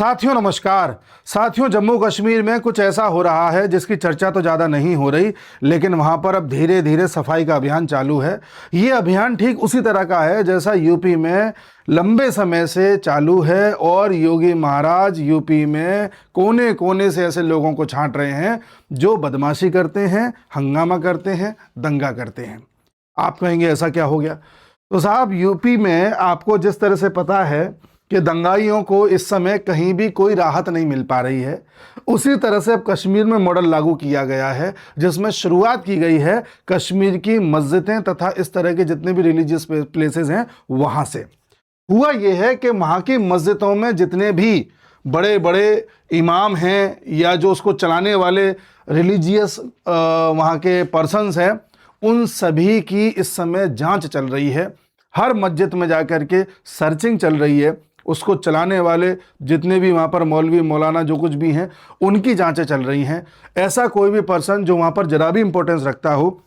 साथियों नमस्कार। साथियों, जम्मू कश्मीर में कुछ ऐसा हो रहा है जिसकी चर्चा तो ज़्यादा नहीं हो रही, लेकिन वहाँ पर अब धीरे धीरे सफाई का अभियान चालू है। ये अभियान ठीक उसी तरह का है जैसा यूपी में लंबे समय से चालू है और योगी महाराज यूपी में कोने कोने से ऐसे लोगों को छांट रहे हैं जो बदमाशी करते हैं, हंगामा करते हैं, दंगा करते हैं। आप कहेंगे ऐसा क्या हो गया? तो साहब, यूपी में आपको जिस तरह से पता है कि दंगाइयों को इस समय कहीं भी कोई राहत नहीं मिल पा रही है, उसी तरह से अब कश्मीर में मॉडल लागू किया गया है जिसमें शुरुआत की गई है कश्मीर की मस्जिदें तथा इस तरह के जितने भी रिलीजियस प्लेसेस हैं वहाँ से। हुआ यह है कि वहाँ की मस्जिदों में जितने भी बड़े बड़े इमाम हैं या जो उसको चलाने वाले रिलीजियस वहाँ के पर्सन्स हैं, उन सभी की इस समय जांच चल रही है। हर मस्जिद में जाकर के सर्चिंग चल रही है। उसको चलाने वाले जितने भी वहाँ पर मौलवी मौलाना जो कुछ भी हैं, उनकी जांचें चल रही हैं। ऐसा कोई भी पर्सन जो वहाँ पर जरा भी इंपॉर्टेंस रखता हो,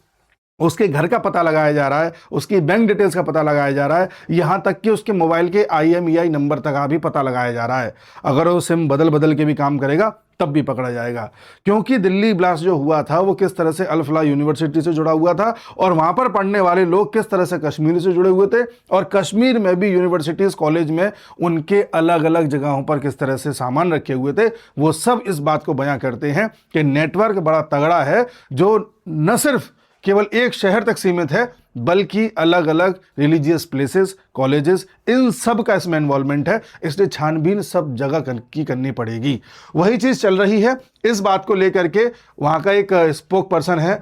उसके घर का पता लगाया जा रहा है, उसकी बैंक डिटेल्स का पता लगाया जा रहा है, यहाँ तक कि उसके मोबाइल के IMEI नंबर तक का भी पता लगाया जा रहा है। अगर वो सिम बदल बदल के भी काम करेगा तब भी पकड़ा जाएगा, क्योंकि दिल्ली ब्लास्ट जो हुआ था वो किस तरह से अल फलाह यूनिवर्सिटी से जुड़ा हुआ था और वहाँ पर पढ़ने वाले लोग किस तरह से कश्मीर से जुड़े हुए थे, और कश्मीर में भी यूनिवर्सिटीज़ कॉलेज में उनके अलग अलग जगहों पर किस तरह से सामान रखे हुए थे। वो सब इस बात को बयां करते हैं कि नेटवर्क बड़ा तगड़ा है जो न सिर्फ केवल एक शहर तक सीमित है, बल्कि अलग अलग रिलीजियस प्लेसेस, कॉलेजेस, इन सब का इसमें इन्वॉल्वमेंट है। इसलिए छानबीन सब जगह की करनी पड़ेगी। वही चीज़ चल रही है। इस बात को लेकर के वहाँ का एक स्पोक पर्सन है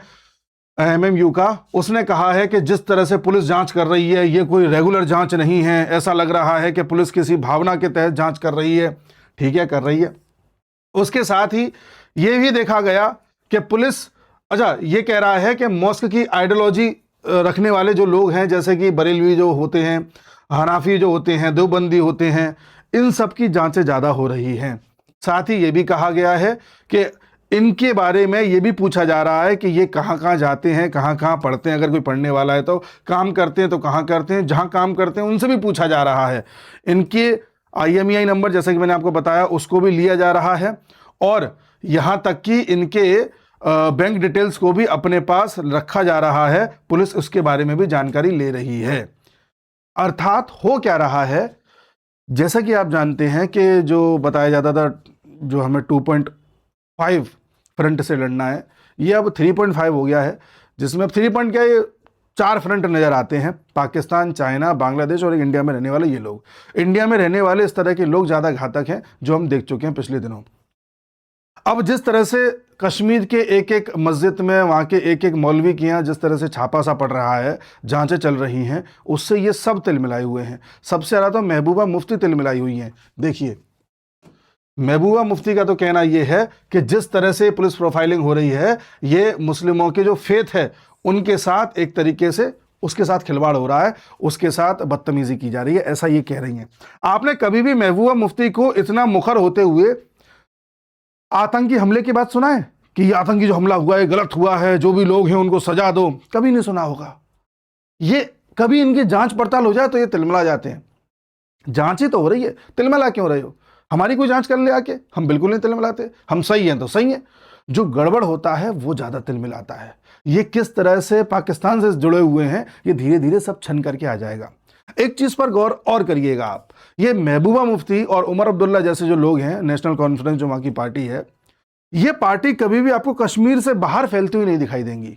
MMU का, उसने कहा है कि जिस तरह से पुलिस जांच कर रही है ये कोई रेगुलर जांच नहीं है। ऐसा लग रहा है कि पुलिस किसी भावना के तहत जांच कर रही है। ठीक है, कर रही है। उसके साथ ही ये भी देखा गया कि पुलिस ये कह रहा है कि मॉस्क की आइडियोलॉजी रखने वाले जो लोग हैं, जैसे कि बरेलवी जो होते हैं, हनाफी जो होते हैं, देवबंदी होते हैं, इन सब की जांचें ज़्यादा हो रही हैं। साथ ही ये भी कहा गया है कि इनके बारे में ये भी पूछा जा रहा है कि ये कहाँ कहाँ जाते हैं, कहाँ कहाँ पढ़ते हैं, अगर कोई पढ़ने वाला है तो काम करते हैं तो कहाँ करते हैं, जहाँ काम करते हैं उनसे भी पूछा जा रहा है। इनके IMEI नंबर, जैसे कि मैंने आपको बताया, उसको भी लिया जा रहा है और यहाँ तक कि इनके बैंक डिटेल्स को भी अपने पास रखा जा रहा है। पुलिस उसके बारे में भी जानकारी ले रही है। अर्थात हो क्या रहा है, जैसा कि आप जानते हैं कि जो बताया जाता था जो हमें 2.5 फ्रंट से लड़ना है, ये अब 3.5 हो गया है, जिसमें अब 3 पॉइंट क्या, ये 4 फ्रंट नज़र आते हैं। पाकिस्तान, चाइना, बांग्लादेश और इंडिया में रहने वाले ये लोग। इंडिया में रहने वाले इस तरह के लोग ज़्यादा घातक हैं, जो हम देख चुके हैं पिछले दिनों। अब जिस तरह से कश्मीर के एक एक मस्जिद में, वहाँ के एक एक मौलवी के यहाँ जिस तरह से छापा सा पड़ रहा है, जांचें चल रही हैं, उससे ये सब तिलमिलाए हुए हैं। सबसे ज़्यादा तो महबूबा मुफ्ती तिलमिलाई हुई हैं। देखिए, महबूबा मुफ्ती का तो कहना यह है कि जिस तरह से पुलिस प्रोफाइलिंग हो रही है, ये मुस्लिमों के जो फेथ है उनके साथ एक तरीके से उसके साथ खिलवाड़ हो रहा है, उसके साथ बदतमीजी की जा रही है, ऐसा ये कह रही हैं। आपने कभी भी महबूबा मुफ्ती को इतना मुखर होते हुए आतंकी हमले की बात सुना है कि ये आतंकी जो हमला हुआ है गलत हुआ है, जो भी लोग हैं उनको सजा दो? कभी नहीं सुना होगा। ये कभी इनकी जांच पड़ताल हो जाए तो ये तिलमिला जाते हैं। जांच ही तो हो रही है, तिलमिला क्यों रहे हो? हमारी कोई जांच कर ले आके। हम बिल्कुल नहीं तिलमिलाते, हम सही हैं तो सही है। जो गड़बड़ होता है वो ज्यादा तिलमिलाता है। ये किस तरह से पाकिस्तान से जुड़े हुए हैं, ये धीरे धीरे सब छन करके आ जाएगा। एक चीज पर गौर और करिएगा आप, ये महबूबा मुफ्ती और उमर अब्दुल्ला जैसे जो लोग हैं, नेशनल कॉन्फ्रेंस जो वहां की पार्टी है, ये पार्टी कभी भी आपको कश्मीर से बाहर फैलती हुई नहीं दिखाई देंगी।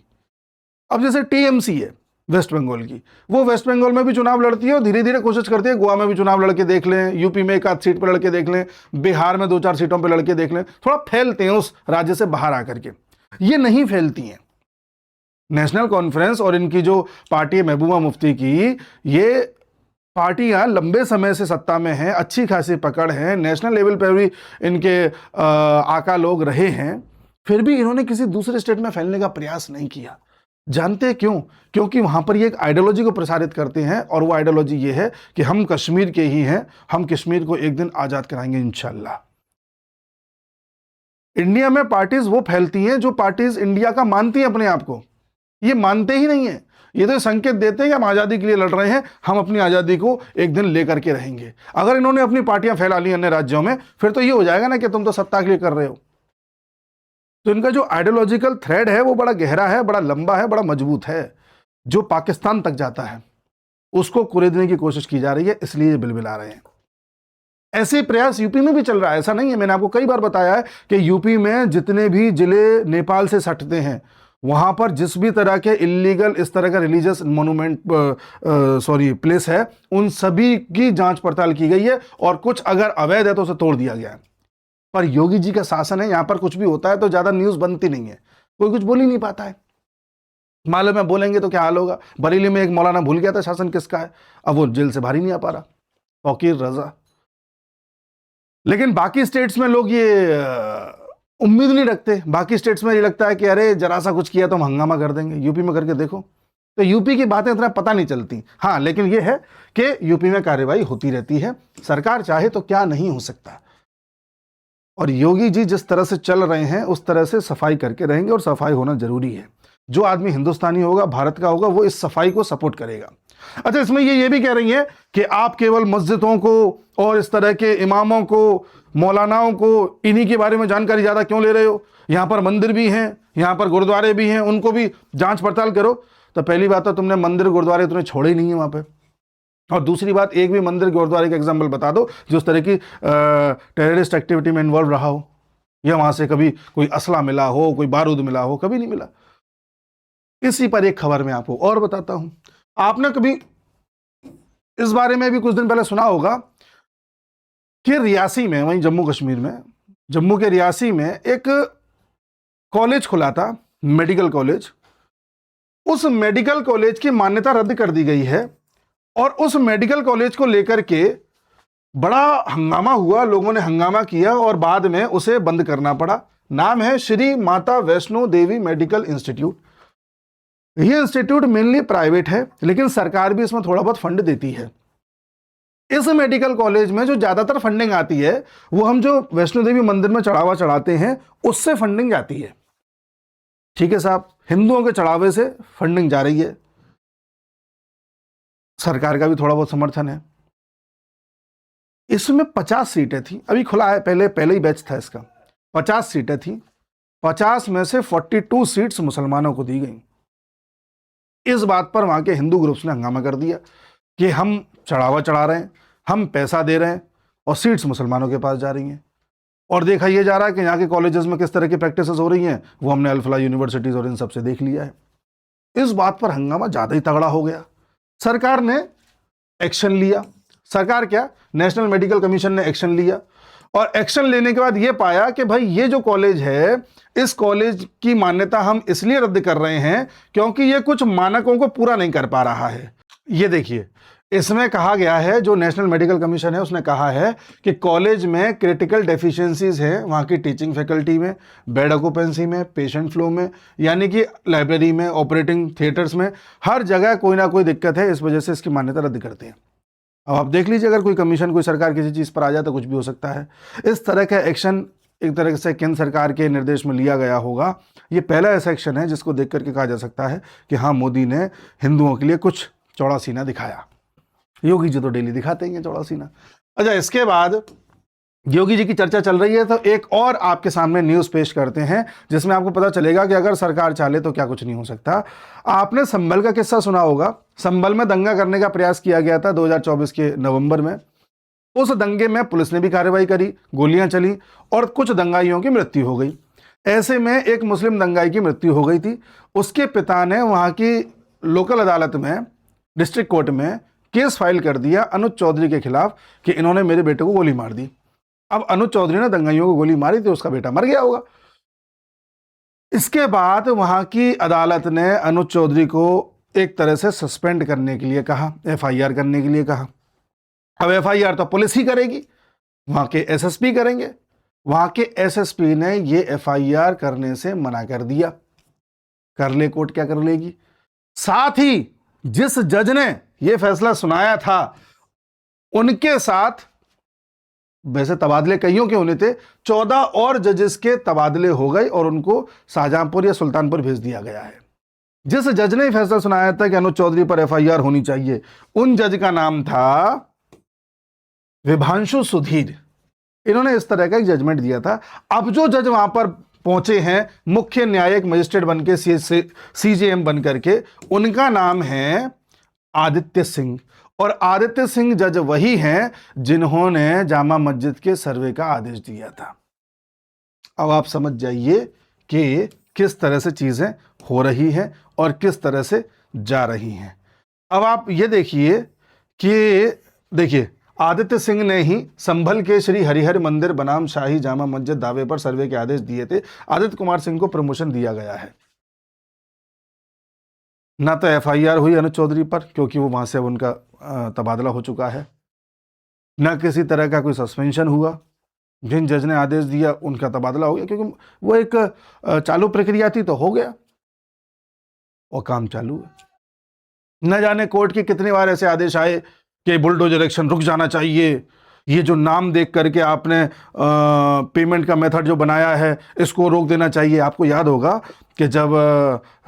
अब जैसे TMC है वेस्ट बंगाल की, वो वेस्ट बंगाल में भी चुनाव लड़ती है और धीरे धीरे कोशिश करती है गोवा में भी चुनाव लड़के देख लें, यूपी में एक आध सीट पर लड़के देख लें, बिहार में 2-4 सीटों पर लड़के देख लें, थोड़ा फैलते हैं उस राज्य से बाहर आकर के। ये नहीं फैलती हैं। नेशनल कॉन्फ्रेंस और इनकी जो पार्टी है महबूबा मुफ्ती की, ये पार्टियां लंबे समय से सत्ता में हैं, अच्छी खासी पकड़ है, नेशनल लेवल पर भी इनके आका लोग रहे हैं, फिर भी इन्होंने किसी दूसरे स्टेट में फैलने का प्रयास नहीं किया। जानते क्यों? क्योंकि वहां पर ये एक आइडियोलॉजी को प्रसारित करते हैं और वो आइडियोलॉजी ये है कि हम कश्मीर के ही हैं, हम कश्मीर को एक दिन आजाद कराएंगे इंशाल्लाह। इंडिया में पार्टीज वो फैलती हैं जो पार्टीज इंडिया का मानती हैं अपने आप को। ये मानते ही नहीं है। ये तो संकेत देते हैं कि हम आज़ादी के लिए लड़ रहे हैं, हम अपनी आज़ादी को एक दिन लेकर के रहेंगे। अगर इन्होंने अपनी पार्टियां फैला ली अन्य राज्यों में, फिर तो ये हो जाएगा ना कि तुम तो सत्ता के लिए कर रहे हो। तो इनका जो आइडियोलॉजिकल थ्रेड है वो बड़ा गहरा है, बड़ा लंबा है, बड़ा मजबूत है, जो पाकिस्तान तक जाता है। उसको कुरेदने की कोशिश की जा रही है, इसलिए ये बिलबिला रहे हैं। ऐसे प्रयास यूपी में भी चल रहा है, ऐसा नहीं है। मैंने आपको कई बार बताया है कि यूपी में जितने भी जिले नेपाल से सटते हैं, वहां पर जिस भी तरह के इलीगल इस तरह का रिलीजियस मोनूमेंट प्लेस है, उन सभी की जांच पड़ताल की गई है, और कुछ अगर अवैध है तो उसे तोड़ दिया गया है। पर योगी जी का शासन है, यहां पर कुछ भी होता है तो ज्यादा न्यूज बनती नहीं है, कोई कुछ बोल ही नहीं पाता है। मालूम है बोलेंगे तो क्या हाल होगा। बरेली में एक मौलाना भूल गया था शासन किसका है, अब वो जेल से बाहर ही नहीं आ पा रहा, फकीर रजा। लेकिन बाकी स्टेट्स में लोग ये उम्मीद नहीं रखते। बाकी स्टेट्स में ये लगता है कि अरे जरा सा कुछ किया तो हम हंगामा कर देंगे। यूपी में करके देखो तो यूपी की बातें इतना पता नहीं चलती। हाँ, लेकिन ये है कि यूपी में कार्रवाई होती रहती है, सरकार चाहे तो क्या नहीं हो सकता। और योगी जी जिस तरह से चल रहे हैं उस तरह से सफाई करके रहेंगे, और सफाई होना जरूरी है। जो आदमी हिंदुस्तानी होगा, भारत का होगा, वो इस सफाई को सपोर्ट करेगा। अच्छा, इसमें ये भी कह रही है कि आप केवल मस्जिदों को और इस तरह के इमामों को, मौलानाओं को, इन्हीं के बारे में जानकारी ज़्यादा क्यों ले रहे हो? यहाँ पर मंदिर भी हैं, यहाँ पर गुरुद्वारे भी हैं, उनको भी जांच पड़ताल करो। तो पहली बात तो तुमने मंदिर गुरुद्वारे तुमने छोड़े ही नहीं है वहाँ पे। और दूसरी बात, एक भी मंदिर गुरुद्वारे का एग्जाम्पल बता दो जो उस तरह की टेररिस्ट एक्टिविटी में इन्वॉल्व रहा हो, या वहाँ से कभी कोई असला मिला हो, कोई बारूद मिला हो, कभी नहीं मिला। इसी पर एक खबर मैं आपको और बताता हूं। आपने कभी इस बारे में भी कुछ दिन पहले सुना होगा कि रियासी में, वहीं जम्मू कश्मीर में, जम्मू के रियासी में एक कॉलेज खुला था, मेडिकल कॉलेज। उस मेडिकल कॉलेज की मान्यता रद्द कर दी गई है, और उस मेडिकल कॉलेज को लेकर के बड़ा हंगामा हुआ, लोगों ने हंगामा किया और बाद में उसे बंद करना पड़ा। नाम है श्री माता वैष्णो देवी मेडिकल इंस्टीट्यूट। ये इंस्टीट्यूट मेनली प्राइवेट है, लेकिन सरकार भी इसमें थोड़ा बहुत फंड देती है। इस मेडिकल कॉलेज में जो ज्यादातर फंडिंग आती है वो हम जो वैष्णो देवी मंदिर में चढ़ावा चढ़ाते हैं उससे फंडिंग जाती है। ठीक है साहब, हिंदुओं के चढ़ावे से फंडिंग जा रही है, सरकार का भी थोड़ा बहुत समर्थन है। इसमें 50 सीटें थी, अभी खुला है, पहले ही बैच था इसका। 50 सीटें थी, 50 में से 42 सीट्स मुसलमानों को दी गई। इस बात पर वहां के हिंदू ग्रुप्स ने हंगामा कर दिया कि हम चढ़ावा चढ़ा रहे हैं, हम पैसा दे रहे हैं, और सीट्स मुसलमानों के पास जा रही हैं। और देखा यह जा रहा है कि यहाँ के कॉलेजेस में किस तरह की प्रैक्टिसेस हो रही हैं, वो हमने अल्फला यूनिवर्सिटीज और इन सब से देख लिया है। इस बात पर हंगामा ज़्यादा ही तगड़ा हो गया। सरकार ने एक्शन लिया। सरकार क्या, नेशनल मेडिकल कमीशन ने एक्शन लिया, और एक्शन लेने के बाद यह पाया कि भाई ये जो कॉलेज है, इस कॉलेज की मान्यता हम इसलिए रद्द कर रहे हैं क्योंकि ये कुछ मानकों को पूरा नहीं कर पा रहा है। ये देखिए, इसमें कहा गया है, जो नेशनल मेडिकल कमीशन है उसने कहा है कि कॉलेज में क्रिटिकल डेफिशिएंसीज हैं, वहाँ की टीचिंग फैकल्टी में, बेड ऑक्यूपेंसी में, पेशेंट फ्लो में, यानी कि लाइब्रेरी में, ऑपरेटिंग थिएटर्स में, हर जगह कोई ना कोई दिक्कत है। इस वजह से इसकी मान्यता रद्द करते हैं। अब आप देख लीजिए, अगर कोई कमीशन, कोई सरकार किसी चीज़ पर आ जाए तो कुछ भी हो सकता है। इस तरह का एक्शन एक तरह से केंद्र सरकार के निर्देश में लिया गया होगा। ये पहला ऐसा एक्शन है जिसको देख करके कहा जा सकता है कि हाँ, मोदी ने हिंदुओं के लिए कुछ चौड़ा सीना दिखाया। योगी जी तो डेली दिखाते हैं चौड़ा सीना। अच्छा, इसके बाद योगी जी की चर्चा चल रही है तो एक और आपके सामने न्यूज़ पेश करते हैं जिसमें आपको पता चलेगा कि अगर सरकार चाहे तो क्या कुछ नहीं हो सकता। आपने संभल का किस्सा सुना होगा। संभल में दंगा करने का प्रयास किया गया था 2024 के नवंबर में। उस दंगे में पुलिस ने भी कार्रवाई करी, गोलियां चली और कुछ दंगाइयों की मृत्यु हो गई। ऐसे में एक मुस्लिम दंगाई की मृत्यु हो गई थी। उसके पिता ने वहाँ की लोकल अदालत में, डिस्ट्रिक्ट कोर्ट में केस फाइल कर दिया अनुज चौधरी के खिलाफ कि इन्होंने मेरे बेटे को गोली मार दी। अब अनुज चौधरी ने दंगाइयों को गोली मारी तो उसका बेटा मर गया होगा। इसके बाद वहां की अदालत ने अनुज चौधरी को एक तरह से सस्पेंड करने के लिए कहा, एफआईआर करने के लिए कहा। अब एफआईआर तो पुलिस ही करेगी, वहां के एसएसपी करेंगे। वहां के एसएसपी ने ये एफआईआर करने से मना कर दिया। कर ले कोर्ट, क्या कर लेगी। साथ ही जिस जज ने यह फैसला सुनाया था उनके साथ, वैसे तबादले कईयों के होने थे, 14 और जजेस के तबादले हो गए और उनको शाहजहांपुर या सुल्तानपुर भेज दिया गया है। जिस जज ने फैसला सुनाया था कि अनुज चौधरी पर एफआईआर होनी चाहिए, उन जज का नाम था विभांशु सुधीर। इन्होंने इस तरह का एक जजमेंट दिया था। अब जो जज वहां पर पहुंचे हैं मुख्य न्यायिक मजिस्ट्रेट बनके, सीजेएम बन करके, उनका नाम है आदित्य सिंह। और आदित्य सिंह जज वही हैं जिन्होंने जामा मस्जिद के सर्वे का आदेश दिया था। अब आप समझ जाइए कि किस तरह से चीजें हो रही हैं और किस तरह से जा रही हैं। अब आप ये देखिए कि देखिए, आदित्य सिंह ने ही संभल के श्री हरिहर मंदिर बनाम शाही जामा मस्जिद दावे पर सर्वे के आदेश दिए थे। आदित्य कुमार सिंह को प्रमोशन दिया गया है। ना तो एफआईआर हुई अनुज चौधरी पर, क्योंकि वो वहां से उनका तबादला हो चुका है, ना किसी तरह का कोई सस्पेंशन हुआ। जिन जज ने आदेश दिया उनका तबादला हो गया, क्योंकि वो एक चालू प्रक्रिया थी, तो हो गया और काम चालू है। न जाने कोर्ट के कितने बार ऐसे आदेश आए कि बुलडोजर एक्शन रुक जाना चाहिए, ये जो नाम देख करके आपने पेमेंट का मेथड जो बनाया है इसको रोक देना चाहिए। आपको याद होगा कि जब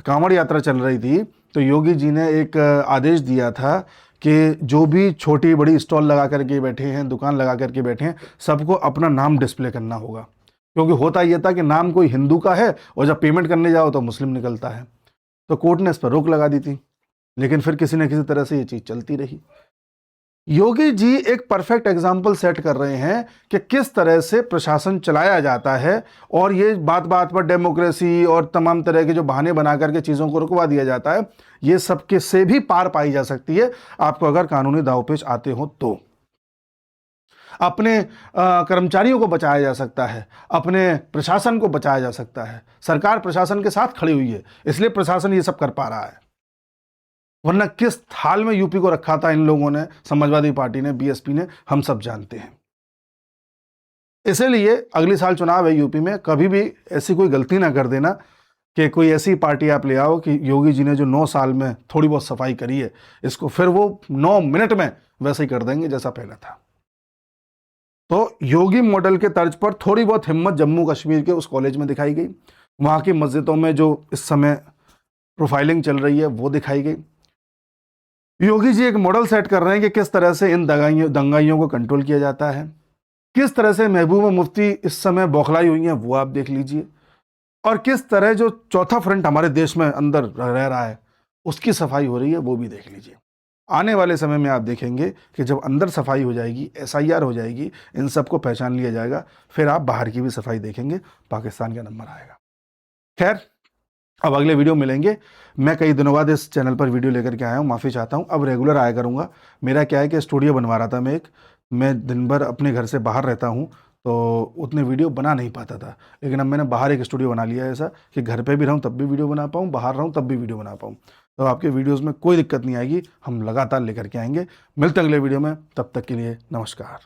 कांवड़ यात्रा चल रही थी तो योगी जी ने एक आदेश दिया था कि जो भी छोटी बड़ी स्टॉल लगा करके बैठे हैं, दुकान लगा करके बैठे हैं, सबको अपना नाम डिस्प्ले करना होगा। क्योंकि होता यह था कि नाम कोई हिंदू का है और जब पेमेंट करने जाओ तो मुस्लिम निकलता है। तो कोर्ट ने इस पर रोक लगा दी थी, लेकिन फिर किसी न किसी तरह से ये चीज़ चलती रही। योगी जी एक परफेक्ट एग्जाम्पल सेट कर रहे हैं कि किस तरह से प्रशासन चलाया जाता है, और ये बात बात पर डेमोक्रेसी और तमाम तरह के जो बहाने बना करके चीज़ों को रुकवा दिया जाता है, ये सबके से भी पार पाई जा सकती है आपको अगर कानूनी दांवपेच आते हो तो। अपने कर्मचारियों को बचाया जा सकता है, अपने प्रशासन को बचाया जा सकता है। सरकार प्रशासन के साथ खड़ी हुई है, इसलिए प्रशासन ये सब कर पा रहा है। वरना किस हाल में यूपी को रखा था इन लोगों ने, समाजवादी पार्टी ने, बीएसपी ने, हम सब जानते हैं। इसलिए अगले साल चुनाव है यूपी में, कभी भी ऐसी कोई गलती ना कर देना कि कोई ऐसी पार्टी आप ले आओ कि योगी जी ने जो 9 साल में थोड़ी बहुत सफाई करी है, इसको फिर वो 9 मिनट में वैसे ही कर देंगे जैसा पहले था। तो योगी मॉडल के तर्ज पर थोड़ी बहुत हिम्मत जम्मू कश्मीर के उस कॉलेज में दिखाई गई। वहाँ की मस्जिदों में जो इस समय प्रोफाइलिंग चल रही है वो दिखाई गई। योगी जी एक मॉडल सेट कर रहे हैं कि किस तरह से इन दंगाइयों को कंट्रोल किया जाता है। किस तरह से महबूबा मुफ्ती इस समय बौखलाई हुई हैं वो आप देख लीजिए, और किस तरह जो चौथा फ्रंट हमारे देश में अंदर रह रहा है उसकी सफाई हो रही है वो भी देख लीजिए। आने वाले समय में आप देखेंगे कि जब अंदर सफाई हो जाएगी, एसआईआर हो जाएगी, इन सबको पहचान लिया जाएगा, फिर आप बाहर की भी सफाई देखेंगे, पाकिस्तान का नंबर आएगा। खैर, अब अगले वीडियो मिलेंगे। मैं कई दिनों बाद इस चैनल पर वीडियो लेकर के आया हूँ, माफ़ी चाहता हूँ। अब रेगुलर आया करूँगा। मेरा क्या है कि स्टूडियो बनवा रहा था मैं दिन भर अपने घर से बाहर रहता हूँ, तो उतने वीडियो बना नहीं पाता था। लेकिन अब मैंने बाहर एक स्टूडियो बना लिया है ऐसा कि घर पे भी रहूँ तब भी वीडियो बना पाऊँ, बाहर रहूँ तब भी वीडियो बना पाऊँ। तो आपके वीडियोज़ में कोई दिक्कत नहीं आएगी, हम लगातार लेकर के आएंगे। मिलते हैं अगले वीडियो में, तब तक के लिए नमस्कार।